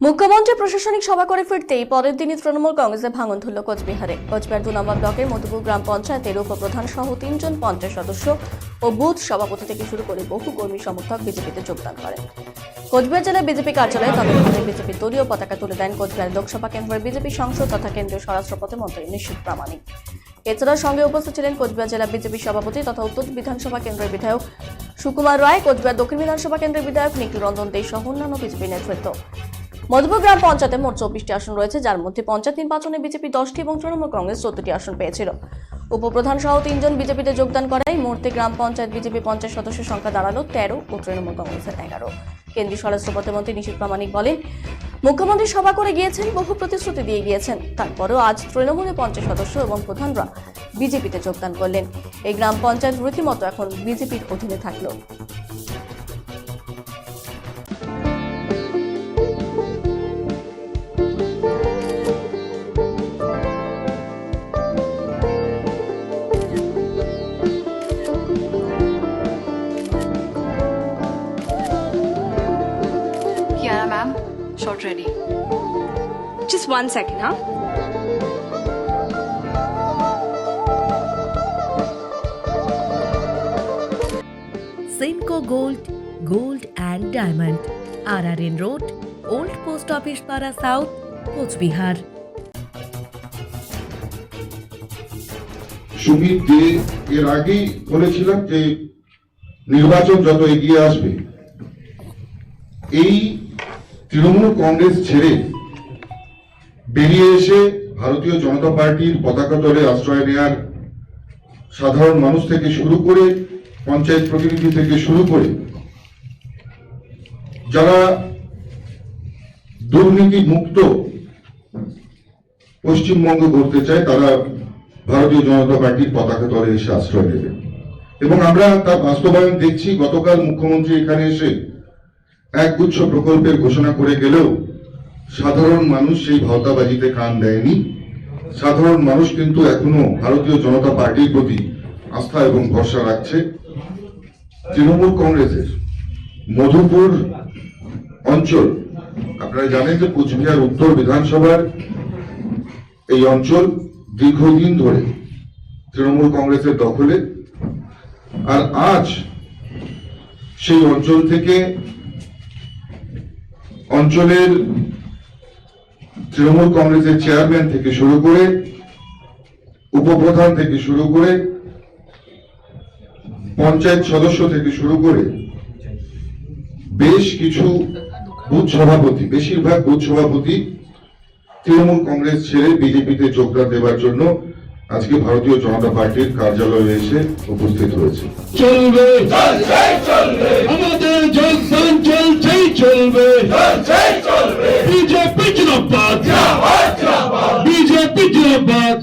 মুখ্যমন্ত্রী প্রশাসনিক সভা করে ফিরতেই পরের দিনই তৃণমূল কংগ্রেসে ভাঙন ধরল কোচবিহারে। কোচবিহার 2 নম্বর ব্লকের মধুপুর গ্রাম পঞ্চায়েতের উপপ্রধান সহ 3 জন পঞ্চায়েত সদস্য ও বুথ সভাপতি থেকে শুরু করে বহু কর্মী সমর্থক বিজেপিতে যোগদান করেন। কোচবিহার জেলা বিজেপি কার্যালয়ে তৎক্ষণাৎ বিজেপির দলীয় পতাকা তুলে দেন কোচবিহার লোকসভা কেন্দ্রের বিজেপি সাংসদ তথা কেন্দ্রীয় স্বরাষ্ট্র প্রতিমন্ত্রী নিশীথ প্রামাণিক। এছাড়া সঙ্গে উপস্থিত ছিলেন কোচবিহার জেলা বিজেপি সভাপতি তথা উত্তর বিধানসভা কেন্দ্রের বিধায়ক সুকুমার রায়, কোচবিহার দক্ষিণ বিধানসভা কেন্দ্রের বিধায়ক নিখিল রঞ্জন দে সহ অন্যান্য বিজেপি নেতৃত্ব। মধুপুর গ্রাম পঞ্চায়েতে মোট 24টি আসন রয়েছে, যার মধ্যে পঞ্চায়েত নির্বাচনে বিজেপি 10টি এবং তৃণমূল কংগ্রেস 14টি আসন পেয়েছিল। উপপ্রধান সহ 3 জন বিজেপিতে যোগদান করায় মুহূর্তে গ্রাম পঞ্চায়েত বিজেপি পঞ্চায়েত সদস্যের সংখ্যা দাঁড়ালো 13 ও তৃণমূল কংগ্রেসের 11। কেন্দ্রীয় স্বরাষ্ট্র প্রতিমন্ত্রী নিশীথ প্রামাণিক বলেন, মুখ্যমন্ত্রী সভা করে গিয়েছেন, বহু প্রতিশ্রুতি দিয়ে গিয়েছেন, তারপরেও আজ তৃণমূলের পঞ্চায়েত সদস্য এবং প্রধানরা বিজেপিতে যোগদান করলেন। এই গ্রাম পঞ্চায়েত রীতিমতো এখন বিজেপির অধীনে থাকলো। Kiara ma'am, shot ready. Just 1 second, huh? Simco Gold and Diamond, RRN Road, Old Post Office Para South, Cooch Behar. Sumit দে এর আগেই বলেছিলাম যে নির্বাচন যত এগিয়ে আসবে এই তৃণমূল কংগ্রেস ছেড়ে বেরিয়ে এসে ভারতীয় জনতা পার্টির পতাকা তলে আশ্রয় নেয়ার সাধারণ মানুষ থেকে শুরু করে পঞ্চায়েত প্রতিনিধি থেকে শুরু করে যারা দুর্নীতি মুক্ত পশ্চিমবঙ্গ করতে চায় তারা ভারতীয় জনতা পার্টির পতাকা তলে এসে আশ্রয় নেবে এবং আমরা তার বাস্তবায়ন দেখছি। গতকাল মুখ্যমন্ত্রী এখানে এসে একগুচ্ছ প্রকল্পের ঘোষণা করে গেলেও সাধারণ মানুষ সেই ভাওতাবাজিতে কান দেয়নি। সাধারণ মানুষ কিন্তু এখনো ভারতীয় জনতা পার্টির প্রতি আস্থা এবং ভরসা রাখছে। তৃণমূল কংগ্রেসের মধুপুর অঞ্চল, আপনারা জানেন যে কোচবিহার উত্তর বিধানসভার এই অঞ্চল দীর্ঘদিন ধরে তৃণমূল কংগ্রেসের দখলে, আর আজ সেই অঞ্চল থেকে অঞ্চলের তৃণমূল কংগ্রেসের চেয়ারম্যান থেকে শুরু করে উপপ্রধান থেকে শুরু করে পঞ্চায়েত সদস্য থেকে শুরু করে বেশ কিছু বুথ সভাপতি, বেশিরভাগ বুথ সভাপতি তৃণমূল কংগ্রেস ছেড়ে বিজেপিতে যোগদান দেওয়ার জন্য আজকে ভারতীয় জনতা পার্টির কার্যালয়ে এসে উপস্থিত হয়েছে। চলবে আমাদের জলসান চলছেই চলবে, বিজেপি জিন্দাবাদ, বিজেপি জিন্দাবাদ।